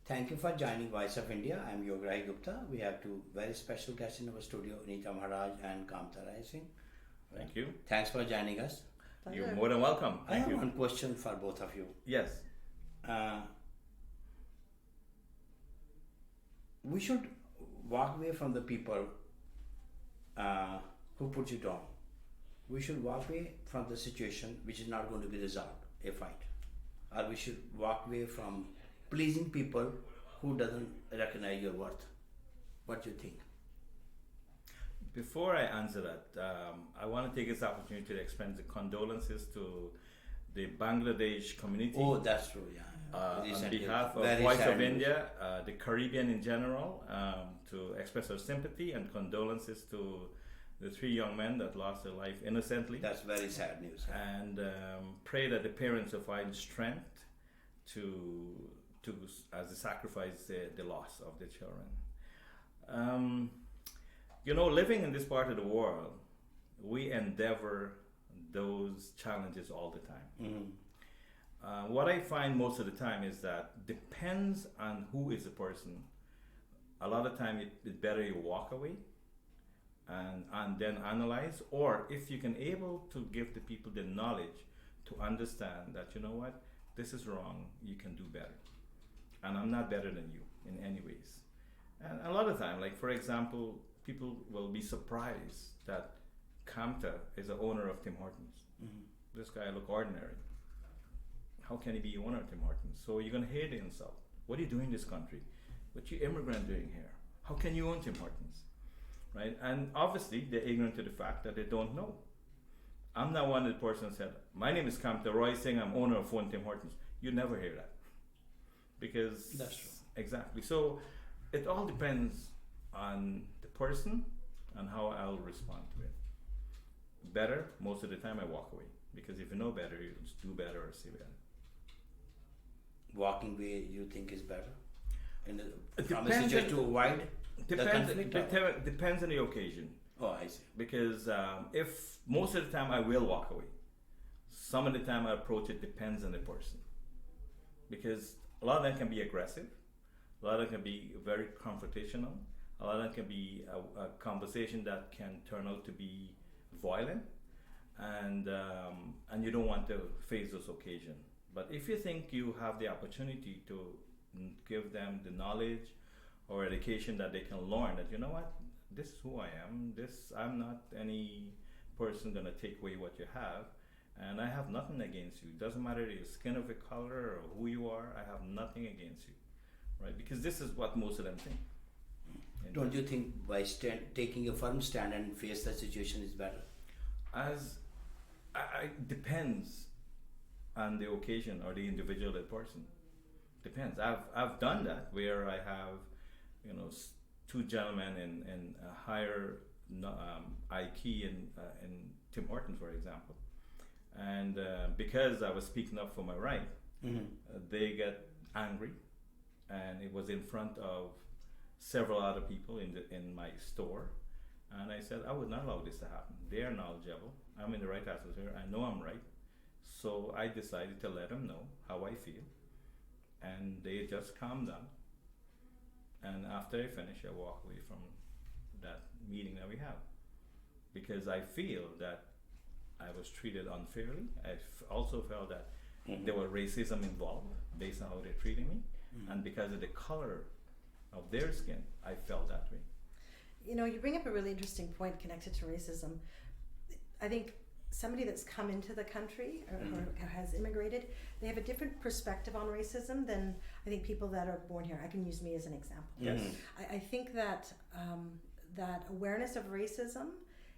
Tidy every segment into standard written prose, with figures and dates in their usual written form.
Thank you for joining Voice of India. I'm Yog Gupta. We have two very special guests in our studio, Anita Maharaj and Kamta Roy Singh. Thank you. Thanks for joining us. You're more than welcome. I Thank have you. one question for both of you. Yes. Uh, we should walk away from the people who put you down. We should walk away from the situation which is not going to be resolved, a fight. Or we should walk away from pleasing people who doesn't recognize your worth. What do you think? Before I answer that, I want to take this opportunity to extend the condolences to the Bangladesh community. Oh, that's true, yeah. On behalf of Voice of India, the Caribbean in general, to express our sympathy and condolences to the three young men that lost their life innocently. That's very sad news. And pray that the parents will find strength to as they sacrifice the loss of their children. Living in this part of the world, we endeavor those challenges all the time. Mm-hmm. What I find most of the time is that depends on who is the person. A lot of time it's better you walk away and then analyze, or if you can able to give the people the knowledge to understand that, you know what, this is wrong, you can do better. And I'm not better than you in any ways. And a lot of time, like for example, people will be surprised that Kamta is the owner of Tim Hortons. Mm-hmm. This guy look ordinary. How can he be owner of Tim Hortons? So you're gonna hear the insult. What are you doing in this country? What you immigrant doing here? How can you own Tim Hortons? Right? And obviously they're ignorant to the fact that they don't know. I'm not one of the person that said, my name is Kamta Roy Singh, I'm owner of one Tim Hortons. You never hear that. Because that's true. Exactly. So it all depends on the person and how I'll respond to it. Better, most of the time I walk away. Because if you know better, you just do better or say better. Walking away, you think is better? From a situation to avoid the conflict? Depends on the occasion. Oh, I see. Because if most of the time I will walk away. Some of the time I approach it depends on the person. Because a lot of them can be aggressive. A lot of them can be very confrontational. A lot of them can be a conversation that can turn out to be violent. And you don't want to face those occasions. But if you think you have the opportunity to give them the knowledge or education that they can learn, that you know what, this is who I am, I'm not any person gonna take away what you have, and I have nothing against you. It doesn't matter your skin of a color or who you are, I have nothing against you, right? Because this is what most of them think. Don't you think by taking a firm stand and face the situation is better? Depends on the occasion or the individual person. Depends. I've done that where I have, two gentlemen in a higher IQ in Tim Hortons, for example, and because I was speaking up for my right, mm-hmm. They get angry, and it was in front of several other people in my store, and I said I would not allow this to happen. They are knowledgeable. I'm in the right atmosphere. I know I'm right. So I decided to let them know how I feel, and they just calmed down. And after I finish, I walk away from that meeting that we have, because I feel that I was treated unfairly. I also felt that mm-hmm. there was racism involved based on how they're treating me, mm-hmm. and because of the color of their skin, I felt that way. You bring up a really interesting point connected to racism. I think somebody that's come into the country or has immigrated, they have a different perspective on racism than I think people that are born here. I can use me as an example. Yes. I think that that awareness of racism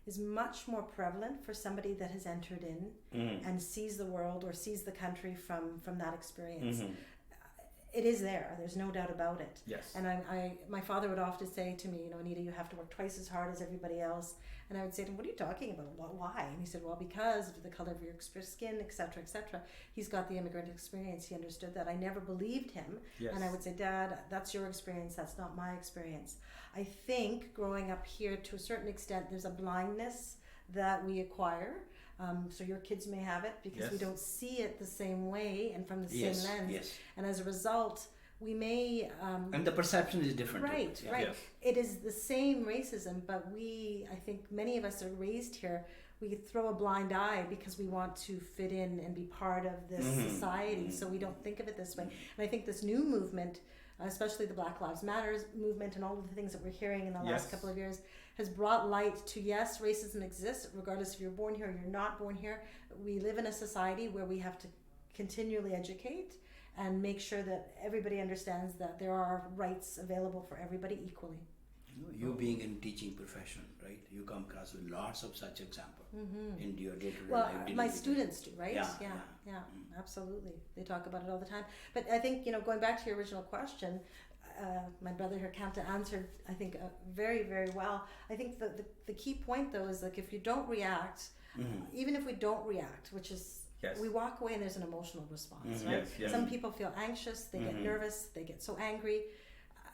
is much more prevalent for somebody that has entered in and sees the world or sees the country from that experience. Mm-hmm. It is there. There's no doubt about it. Yes. And my father would often say to me, Anita, you have to work twice as hard as everybody else. And I would say to him, what are you talking about? Why? And he said, well, because of the color of your skin, et cetera, et cetera. He's got the immigrant experience. He understood that. I never believed him. Yes. And I would say, Dad, that's your experience. That's not my experience. I think growing up here, to a certain extent, there's a blindness that we acquire. So your kids may have it because we don't see it the same way and from the same lens. Yes. And as a result, we may And the perception is different. to right, it, yeah. right. Yes. It is the same racism, but I think many of us are raised here. We throw a blind eye because we want to fit in and be part of this society, so we don't think of it this way. And I think this new movement, especially the Black Lives Matters movement and all of the things that we're hearing in the last Yes. couple of years, has brought light to, yes, racism exists, regardless if you're born here or you're not born here. We live in a society where we have to continually educate and make sure that everybody understands that there are rights available for everybody equally. You being in teaching profession, right? You come across with lots of such examples in your day-to-day Well, life. dealing my with it. students do, right? Yeah, Absolutely. They talk about it all the time. But I think, going back to your original question, my brother here, Kamta, answered, I think, very, very well. I think the key point, though, is like if you don't react, even if we don't react, which is, Yes. we walk away and there's an emotional response, right? Yes, yes. Some people feel anxious, they get nervous, they get so angry.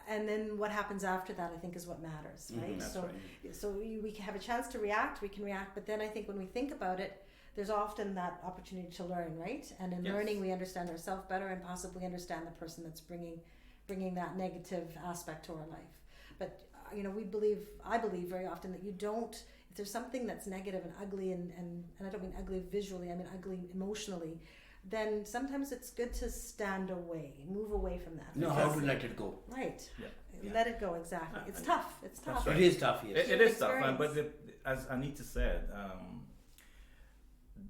And then what happens after that, I think, is what matters, right? That's So, right. so we can have a chance to react, we can react, but then I think when we think about it, there's often that opportunity to learn, right? And in Yes. learning, we understand ourselves better and possibly understand the person that's bringing that negative aspect to our life. But I believe very often that you don't. If there's something that's negative and ugly, and I don't mean ugly visually, I mean ugly emotionally, then sometimes it's good to stand away, move away from that. Know how to let it go. Right. Yeah. Let it go, exactly. It's tough. It's tough. That's right. It is tough, yes. It is tough, Experience. but as Anita said,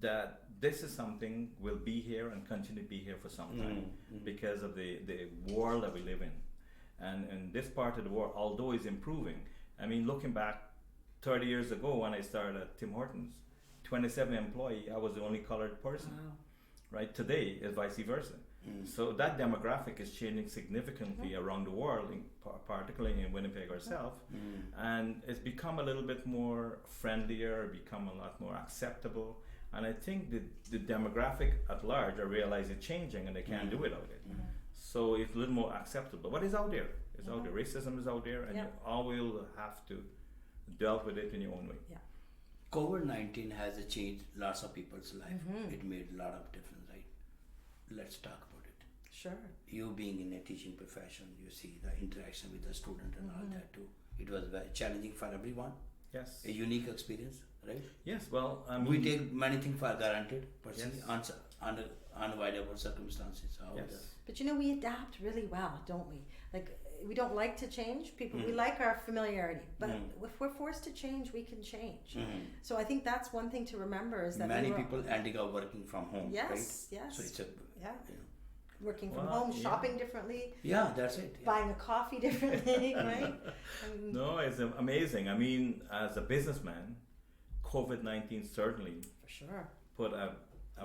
that this is something will be here and continue to be here for some time because of the world that we live in. And in this part of the world, although it's improving, I mean, looking back 30 years ago when I started at Tim Hortons, 27 employee, I was the only colored person. Wow. Right? Today is vice versa. So that demographic is changing significantly around the world, particularly in Winnipeg ourselves, and it's become a little bit more friendlier, become a lot more acceptable, and I think the demographic at large are realizing it's changing and they can't do without it. So it's a little more acceptable, but it's out there. It's out there. Racism is out there, and you all will have to deal with it in your own way. Yeah. COVID-19 has changed lots of people's life. It made a lot of difference, right? Let's talk about it. Sure. You being in a teaching profession, you see the interaction with the student and all that too. It was very challenging for everyone. Yes. A unique experience, right? Yes. Well, I mean, We take many things for granted, but Yes. see, under unavoidable circumstances. How Yes. But we adapt really well, don't we? Like, we don't like to change. People, we like our familiarity, but if we're forced to change, we can change. So I think that's one thing to remember is that many people ending up working from home, Yes, right? yes. So it's a, Yeah. you know, Working from Well, home, yeah. shopping differently, yeah, that's it. Yeah. buying a coffee differently, right? no, it's amazing. I mean, as a businessman, COVID-19 certainly For sure. put a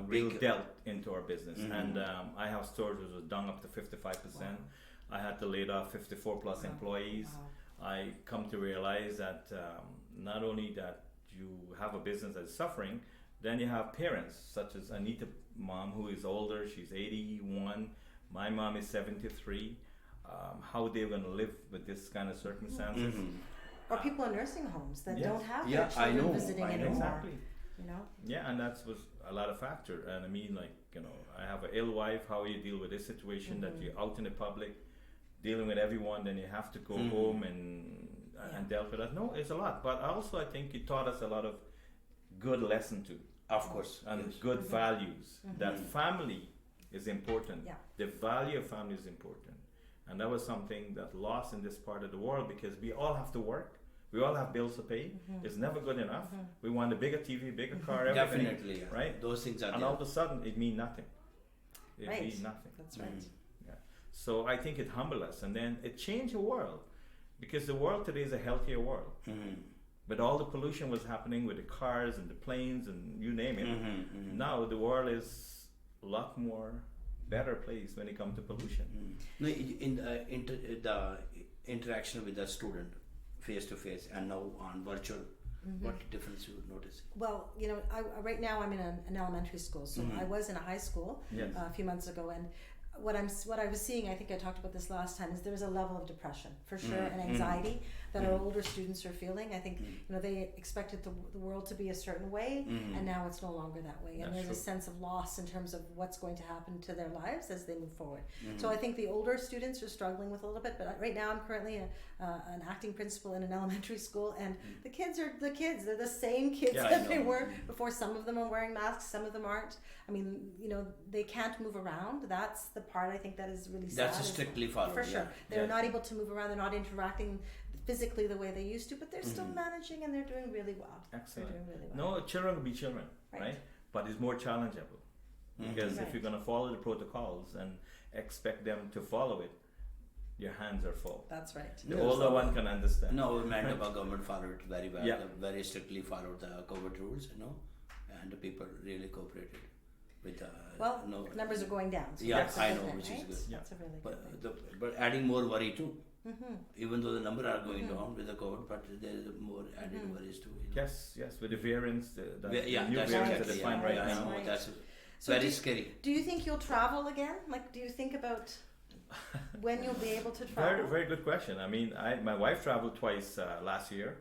real Big- delt into our business. And I have stores which was down up to 55%. I had to lay off 54 plus employees. Wow. I come to realize that not only that you have a business that's suffering, then you have parents such as Anita mom who is older, she's 81, my mom is 73. How they're going to live with this kind of circumstances. Or people in nursing homes that Yes. don't have Yeah, their I children know, visiting I know. anymore. Exactly. Yeah. And that was a lot of factor. And I mean, like, I have an ill wife. How you deal with this situation that you're out in the public, dealing with everyone, then you have to go home and deal with that. No, it's a lot. But also, I think it taught us a lot of good lesson too, Of course. and yes. good values. That family is important. Yeah. The value of family is important, and that was something that lost in this part of the world because we all have to work. We all have bills to pay. It's never good enough. We want a bigger TV, bigger car, everything. Definitely, yeah. Right? Those things are And there. all of a sudden, it means nothing. It Right. means nothing. That's right. Yeah. So I think it humbled us, and then it changed the world, because the world today is a healthier world. But all the pollution was happening with the cars and the planes and you name it. Now the world is a lot more better place when it comes to pollution. No, in the interaction with the student, face to face, and now on virtual, what difference you notice? Well, right now I'm in an elementary school, so I was in a high school Yes. a few months ago, and what I was seeing, I think I talked about this last time, is there's a level of depression for sure and anxiety that our older students are feeling. I think they expected the world to be a certain way, and now it's no longer that way. And That's there's a true. sense of loss in terms of what's going to happen to their lives as they move forward. So I think the older students are struggling with a little bit. But right now, I'm currently an acting principal in an elementary school, and the kids are the kids. They're the same kids Yeah, I that they know. were before. Some of them are wearing masks, some of them aren't. I mean, they can't move around. That's the part I think that is really sad. That's is- strictly followed. for sure. Yeah. They're Yeah. not able to move around. They're not interacting physically the way they used to, but they're still managing, and they're doing really well. Excellent. They're doing really well. No, children will be children, Right. right? But it's more challengeable because if you're Right. going to follow the protocols and expect them to follow it, your hands are full. That's right. The Yes. older one can understand. No, Manitoba government followed it very well. Yeah. They very strictly followed the COVID rules, and the people really cooperated with the. Well, numbers are going down. So Yeah, that's a I good know, thing, which is right? good. Yeah. That's a really good thing. But adding more worry too. Mm-hmm. Even though the number are going down with the COVID, but there is more added worries too. Yes, with the variants, the Yeah, new that's variants exactly, that they yeah, find right yeah, I now. know, Right. that's So very do- scary. Do you think you'll travel again? Like, do you think about when you'll be able to travel? Very, very good question. I mean, my wife traveled twice last year,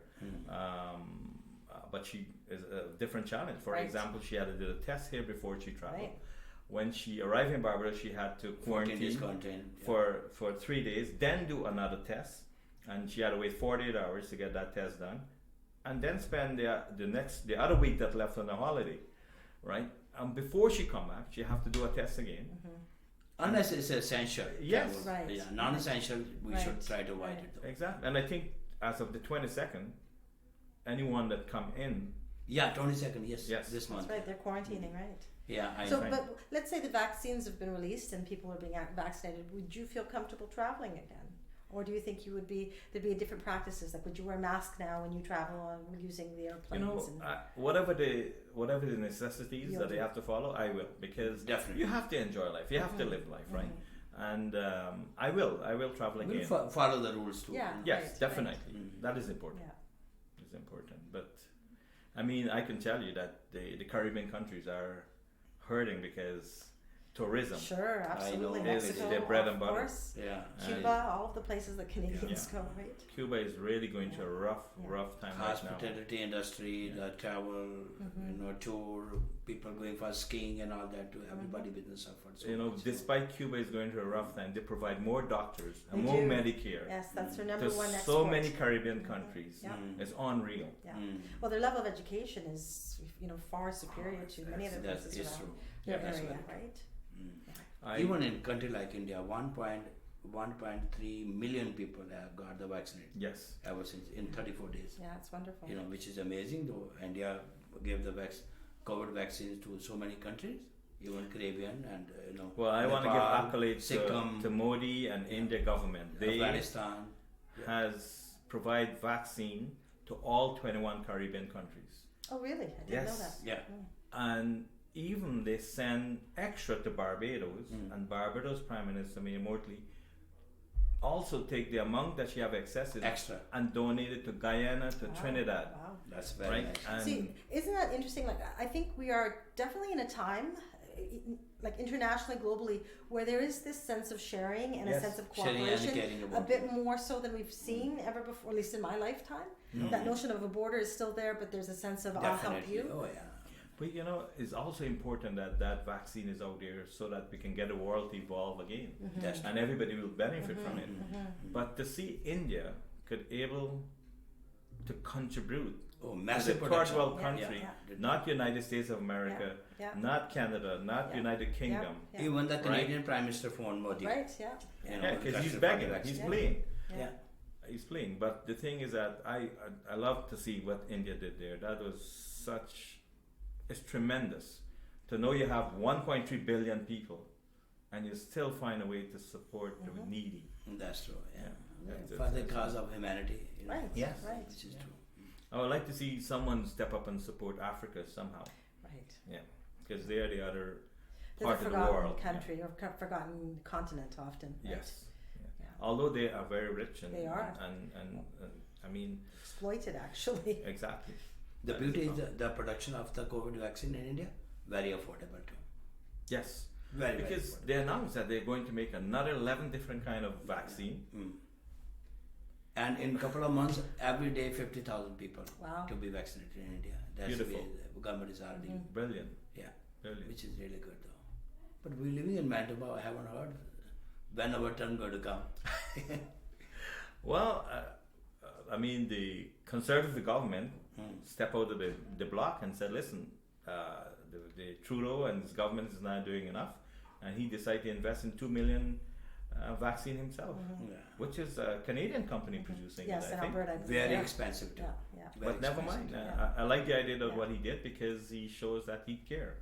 but she is a different challenge. For Right. example, she had to do the test here before she traveled. Right. When she arrived in Barbados, she had to 14 days quarantine quarantine. Yeah. for 3 days, then do another test, and she had to wait 48 hours to get that test done, and then spend the other week that left on the holiday, right? And before she come back, she have to do a test again. Unless it's essential. Yes. travel. Right. Yeah, non-essential, we should Right. try to avoid Right. it though. Exactly, and I think as of the 22nd, anyone that come in, Yeah, 22nd, yes. Yes. This That's month. right. They're quarantining, right? Yeah, I So, know. but let's say the vaccines have been released and people are being vaccinated. Would you feel comfortable traveling again, or do you think there'd be different practices? Like, would you wear a mask now when you travel on using the airplanes? whatever the necessities You'll that they do. have to follow, I will, because Definitely. you have to enjoy life, you have to live life, right? And I will travel We'll again. follow the rules too. Yeah. Yes, Right, definitely. right. That is important. Yeah. It's important. But I mean, I can tell you that the Caribbean countries are hurting because tourism. Sure, absolutely. know. Mexico, Their bread and of butter. course. Yeah. Cuba, all of the places that Canadians Yeah. go, right? Cuba is really going through a rough time right now. Hospitality industry, the travel, tour, people going for skiing and all that too. Everybody business suffered so much. Despite Cuba is going through a rough time, they provide more doctors and They more do. Medicare Yes, that's their number to one so export. many Caribbean countries. Yeah. It's unreal. Yeah. Mm. Well, their level of education is, far superior to many other That places is around true. your Yeah, that's area, very right? Even in country like India, 1.3 million people have got the vaccinated Yes. ever since in 34 days. Yeah, it's wonderful. Which is amazing. Though India gave the COVID vaccines to so many countries, even Caribbean and Well, I want to give Nepal, accolades Sikkim, to Modi and India government. They Afghanistan. has provide vaccine to all 21 Caribbean countries, Oh, really? I didn't know that. Yes. Yeah. and even they send extra to Barbados, and Barbados Prime Minister Mia Mottley also take the amount that she have excessive Extra. and donate it to Guyana, to Trinidad, Wow. That's very right? nice. And See, isn't that interesting? Like, I think we are definitely in a time, like internationally, globally, where there is this sense of sharing and a Yes. sense of Sharing and cooperation, caring a about bit more so than we've seen ever before, at least in my lifetime. That notion of a border is still there, but there's a sense of I'll help Definitely. you. Oh yeah. but it's also important that vaccine is out there so that we can get the world to evolve again, That's and everybody will benefit from it. But to see India could able to contribute Oh, to massive the third production. world Yeah, country, yeah. not United States of America, Yeah. not Canada, not Yeah. United Kingdom. Yeah. Even the Canadian Prime Minister phoned Modi. Right, yeah. Yeah, because he's requested for begging, the he's vaccine. playing. Yeah. He's playing. But the thing is that I love to see what India did there. That was it's tremendous to know you have 1.3 billion people and you still find a way to support the needy. That's true. Yeah. That's- For the that's- cause of humanity. Right, Yes. right. Which is true. I would like to see someone step up and support Africa somehow. Right. Yeah, because they are the other They're part the of the forgotten world. country or forgotten continent often. Yeah. Right? Yes. Yeah. Although they are very rich and They are. and I mean Exploited, actually. exactly. The beauty is the production of the COVID vaccine in India very affordable too. Yes. Very, very because important. they announced that they're going to make another 11 different kind of vaccine. And in a couple of months, every day 50,000 people Wow. to be vaccinated in India. That's the way Beautiful. the government is already, Brilliant. yeah, Brilliant. which is really good though. But we're living in Manitoba, I haven't heard when our turn going to come. Well, I mean, the conservative government stepped out of the block and said, listen, the Trudeau and his government is not doing enough, and he decided to invest in 2 million vaccine himself, which is a Canadian company producing Yes, it, in I think. Alberta. I believe. Very Yeah. expensive too. Yeah, yeah. Very But never expensive mind. too. I like the idea of Yeah. what he did because he shows that he cared.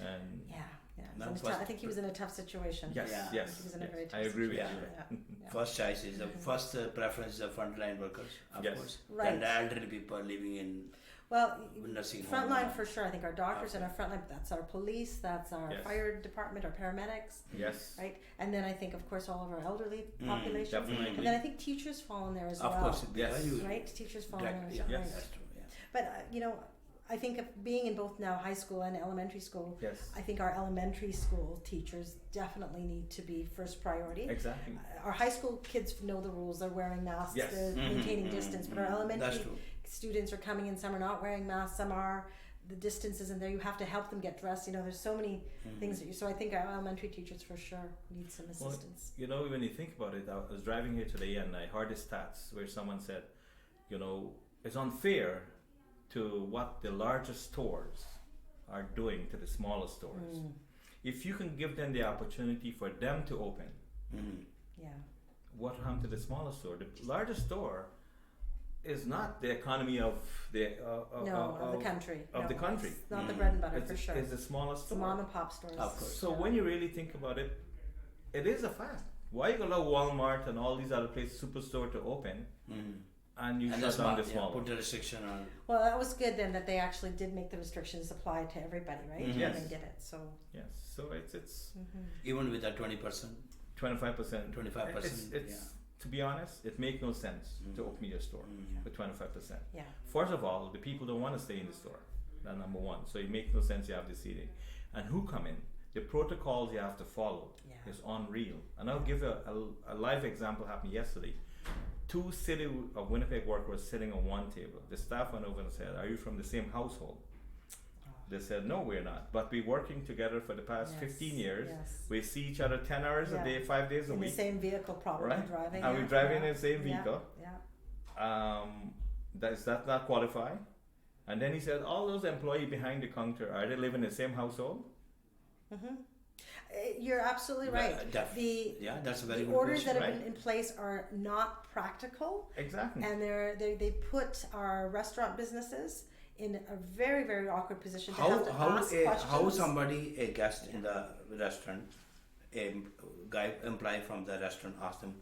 And Yeah, yeah. Now It was first- I think he was in a tough situation. yes, Yeah. yes, He was in a yes, very tough I agree with you. situation. there. Yeah, yeah. First choice is the first preference is the frontline workers, of Yes. course. Right. Then the elderly people living in Well, nursing home. frontline for sure. I think our doctors and our frontline, that's our police, that's our Yes. fire department, our paramedics, Yes, right? And then I think, of course, all of our elderly population. definitely. And then I think teachers fall in there as Of well. course, Yes. Right? Teachers fall in there as Yeah, well. Yes. that's true. Yeah. But, I think of being in both now high school and elementary school, yes, I think our elementary school teachers definitely need to be first priority. exactly. Our high school kids know the rules. They're wearing masks. Yes. They're maintaining distance. But our That's elementary true. students are coming in. Some are not wearing masks. Some are. The distance isn't there. You have to help them get dressed. There's so many things that you. So I think our elementary teachers for sure need some Well, assistance. when you think about it, I was driving here today and I heard the stats where someone said, it's unfair to what the larger stores are doing to the smaller stores. If you can give them the opportunity for them to open, Yeah. what happened to the smaller store? The larger store is not the economy of the Of the country. of No, the country. It's not the bread and butter It's, for sure. it's the smaller It's the store. mom and pop stores. Of course. So when you really think about it, it is a fact. Why you allow Walmart and all these other places, superstore to open, and you And shut down the small put one? the restriction on. Well, that was good then that they actually did make the restrictions apply to everybody, right? Yes. And they did it. So. Yes. So it's Even with that 20%. 25%. 25%, It's yeah. to be honest, it makes no sense to open your store with 25%. Yeah. First of all, the people don't want to stay in the store. That's number one. So it makes no sense you have the seating. And who come in? The protocols you have to follow Yeah. is unreal. And I'll give a live example happened yesterday. 2 City of Winnipeg workers sitting on one table. The staff went over and said, "Are you from the same household?" They said, "No, we're not. But we're working together for the past Yes, 15 years. yes. We see each other 10 hours Yeah. a day, 5 days a In the week. same vehicle, probably Right? driving. And yeah, we're driving yeah, in the same yeah, vehicle. Yeah. Does that not qualify?" And then he said, "All those employees behind the counter, are they living in the same household?" You're absolutely right. Yeah, that's a very The good orders question. that have right? been in place are not practical, Exactly. and they put our restaurant businesses in a very, very awkward position to have to ask questions. How somebody, a guest in the restaurant, a guy employee from the restaurant asked them,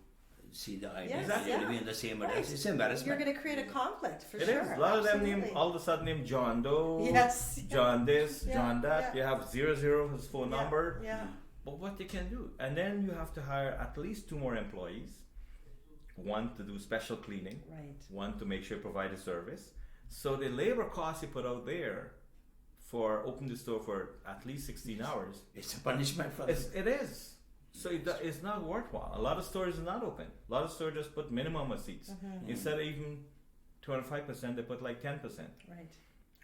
see the ID, Yes, are you yeah. living in the same Right. address? It's You're embarrassment. going to create a conflict for It sure. is. A lot of them Absolutely. named all of a sudden named John Doe, Yes. John this, Yeah, John that. yeah. You have 00 his phone Yeah, number. Yeah. But what you can do, and then you have to hire at least 2 more employees. One to do special cleaning, Right. one to make sure you provide a service. So the labor cost you put out there for open the store for at least 16 hours, It's a punishment for them. it is. So it's not worthwhile. A lot of stores are not open. A lot of stores just put minimum of seats. Instead of even 25%, they put like 10%. Right.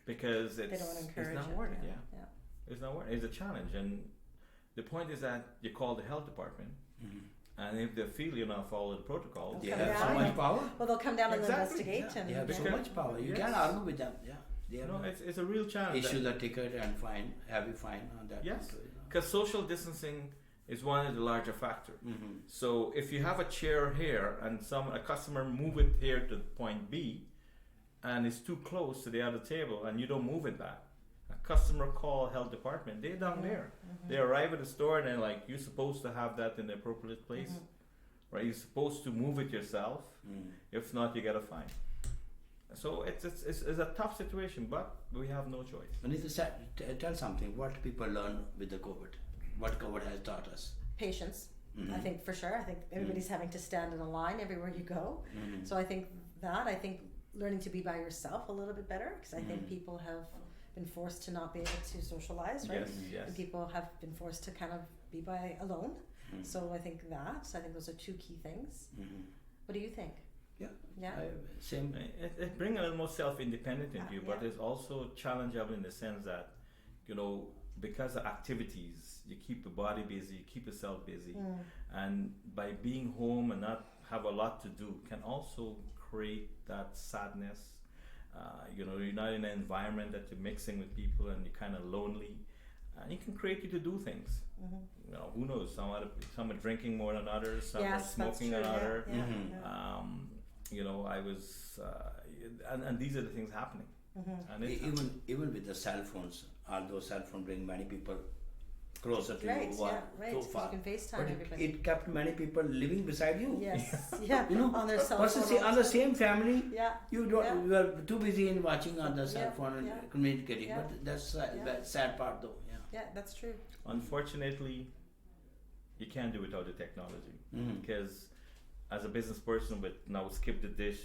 Because They don't want to encourage it's not it. worth it, yeah. yeah. It's not worth it. It's a challenge. And the point is that you call the health department, and if they feel you're not following the protocol, They Come have so down. much power. Well, they'll come down and Exactly, investigate They have and so Because- much power. You Yes. can't argue with them. Yeah. They you have know, it's a real challenge. issue the ticket and fine, heavy fine on that. Yes. one too, Because social distancing is one of the larger factors. Mhm. So if you have a chair here and a customer move it here to point B, and it's too close to the other table, and you don't move it back, a customer call health department. They're down there. They arrive at the store and they're like, "You're supposed to have that in the appropriate place, right? You're supposed to move it yourself. If not, you get a fine." So it's a tough situation, but we have no choice. Anita, tell something. What people learn with the COVID? What COVID has taught us? patience. I think for sure. I think everybody's having to stand in a line everywhere you go. So I think learning to be by yourself a little bit better, because I think people have been forced to not be able to socialize, right? Yes, yes. And people have been forced to kind of be by alone. So I think those are two key things. What do you think? Yeah. Yeah. Same. It brings a little more self-independent into you, but Yeah. it's also challengeable in the sense that, because of activities, you keep the body busy, you keep yourself busy, and by being home and not have a lot to do can also create that sadness. You're not in an environment that you're mixing with people and you're kind of lonely, and it can create you to do things. Who knows? Some are drinking more than others. Some are smoking than others. I was, and these are the things happening. And Even with the cell phones, although cell phone bring many people closer to Right, you who are right. so Because far. you can FaceTime But everybody. it kept many people living beside you. Yes, yeah, On their cell versus phone. on the same family, Yeah, you don't. Yeah. You are too busy in watching on the cell Yeah, phone and yeah. communicating. Yeah. But that's Yeah. the sad part, though. yeah, that's true. Unfortunately, you can't do without the technology, Mhm. because as a business person with now Skip the Dish,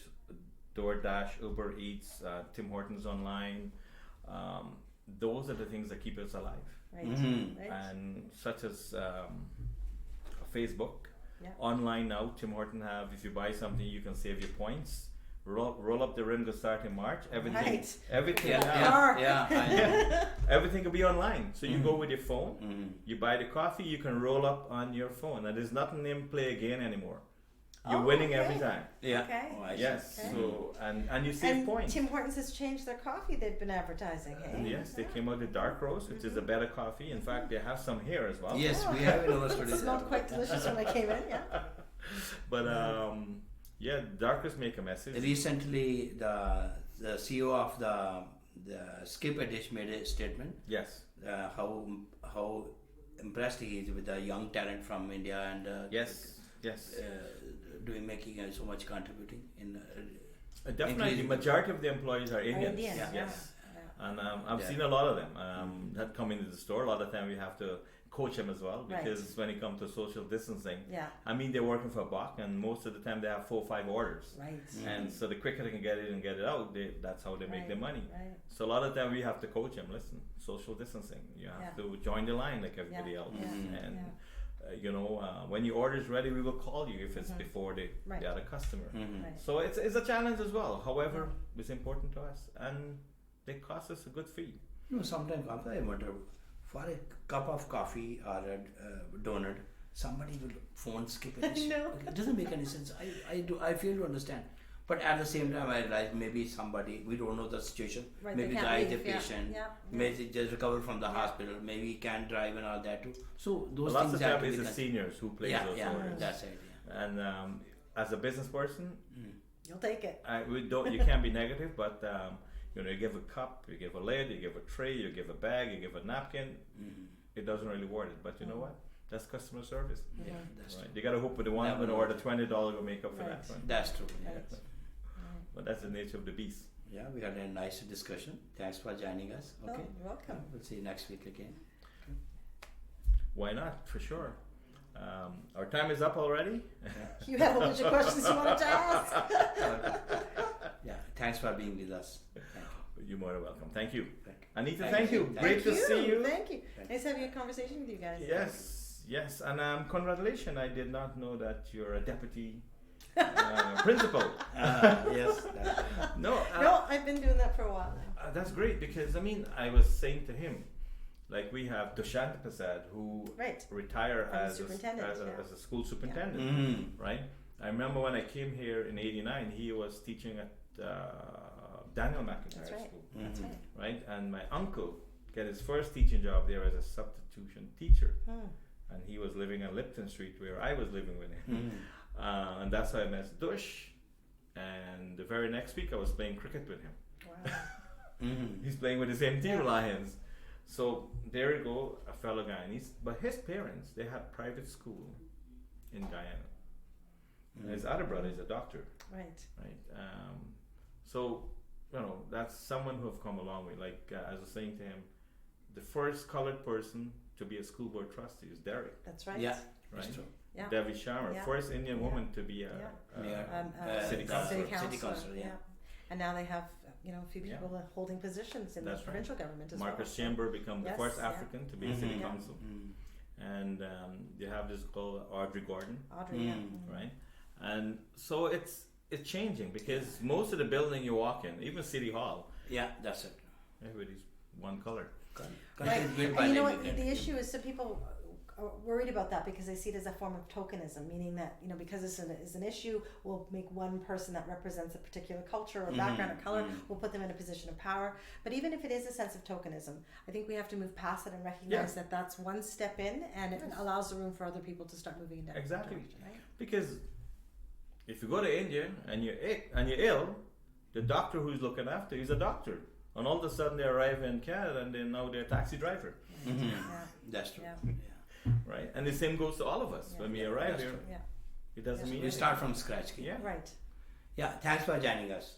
DoorDash, Uber Eats, Tim Hortons online, those are the things that keep us alive. Right, right. And such as Facebook, Yeah. online now, Tim Horton have, if you buy something, you can save your points. Roll up the rim to start in March. Everything, Right. everything, Yeah, Car. yeah. everything will be online. So you go with your phone, Mhm. you buy the coffee, you can roll up on your phone, and there's nothing in play again anymore. You're Oh, winning okay. every time. Yeah. Okay. Oh, I see. Yes. Okay. So and you save And points. Tim Hortons has changed their coffee they've been advertising, hey? And yes, they came out with dark roast, which is a better coffee. In fact, they have some here as well. Yes, we have in our It studies. smelled quite delicious when I came in, yeah. But dark roast make a message. Recently, the CEO of the Skip a Dish made a statement. Yes. How impressed he is with the young talent from India and Yes. Yes. making so much contributing in. Definitely, increasing- majority of the employees are Indians. Indians, Yeah. Yes. Yeah. And I've Yeah. seen a lot of them that come into the store. A lot of time we have to coach them as well, Right. because when it comes to social distancing, Yeah, I mean, they're working for a buck, and most of the time they have 4 or 5 orders. right. And so the quicker they can get it and get it out, that's how they make their money. Right. So a lot of time we have to coach them. Listen, social distancing. You have to join the line like everybody Yeah. else. Yeah. And Yeah. when your order is ready, we will call you if it's before the Right. other customer. Mhm. Right. So it's a challenge as well. However, it's important to us, and they cost us a good fee. Sometimes I wonder, for a cup of coffee or a donut, somebody will phone Skip a Dish. No. It doesn't make any sense. I fail to understand. But at the same time, I realize maybe somebody, we don't know the situation. Right, Maybe they the can't guy is a leave, yeah, patient. yeah, Maybe just recovered from the hospital. Maybe he can't drive and all that too. So those Lots things of have time to it's be the seniors who place yeah, those yeah, orders. that's it. Yeah. And as a business person, You'll take it. you can't be negative, but you give a cup, you give a lid, you give a tray, you give a bag, you give a napkin. It doesn't really worth it, but you know what? That's customer service. Yeah, that's Right. You gotta hope with the one Never who know. order $20 will make up for that Right. one. That's true. Yeah. Right. But that's the nature of the beast. Yeah, we had a nice discussion. Thanks for joining us. Oh, Okay. you're welcome. We'll see you next week again. Why not? For sure. Our time is up already. You have a bunch of questions you wanted to ask. Yeah, thanks for being with us. Thank you. You're more than welcome. Thank you. Thank Anita, thank you. Thank Great to see you. Thank you. Thank Nice having a conversation with you guys. Yes, and congratulations. I did not know that you're a deputy principal. Yes. No, I've been doing that for a while now. That's great, because I was saying to him, like, we have Dushant Prasad, who Right. retired From as superintendent, as a school superintendent, Mm-hmm. right? I remember when I came here in '89, he was teaching at Daniel McIntyre That's right. School, That's right. right? And my uncle got his first teaching job there as a substitution teacher, and he was living on Lipton Street where I was living with him. Mm-hmm. And that's how I met Dush. And the very next week I was playing cricket with him. Wow. Mm-hmm. He's playing with the same team, Yeah. Lions. So there you go, a fellow guy. But his parents, they had private school in Guyana. And his other brother is a doctor, Right. right? So, that's someone who have come a long way. Like, as I was saying to him, the first colored person to be a school board trustee is Derek, That's right. Yeah, right? that's true. Yeah. Devi Sharma, Yeah. first Indian woman to be a Yeah. city councilor. City councilor, yeah. and now they have a few Yeah. people holding positions in That's the right. provincial government as Marcus well. Chamber become the Yes, first yeah. African to be a city Mhm. council, and you have this called Audrey Gordon, Audrey, yeah. right? And so it's changing because most of the building you walk in, even City Hall, Yeah, that's it. everybody's one color. Country is built by And you know an what? immigrant. The issue is some people are worried about that because they see it as a form of tokenism, meaning that because this is an issue, we'll make one person that represents a particular culture or background or color, we'll put them in a position of power. But even if it is a sense of tokenism, I think we have to move past it and recognize that that's one step in, and it allows the room for other people to start moving in that Exactly. direction, right? Because if you go to India and you're ill, the doctor who's looking after you is a doctor, and all of a sudden they arrive in Canada and then now they're a taxi driver, Mhm. Yeah. That's true. Yeah. Yeah. right? And the same goes to all of us. Yeah. When we arrive That's here, true. Yeah. it doesn't Yes. mean We anything. start from scratch. Yeah. Right. Yeah, thanks for joining us.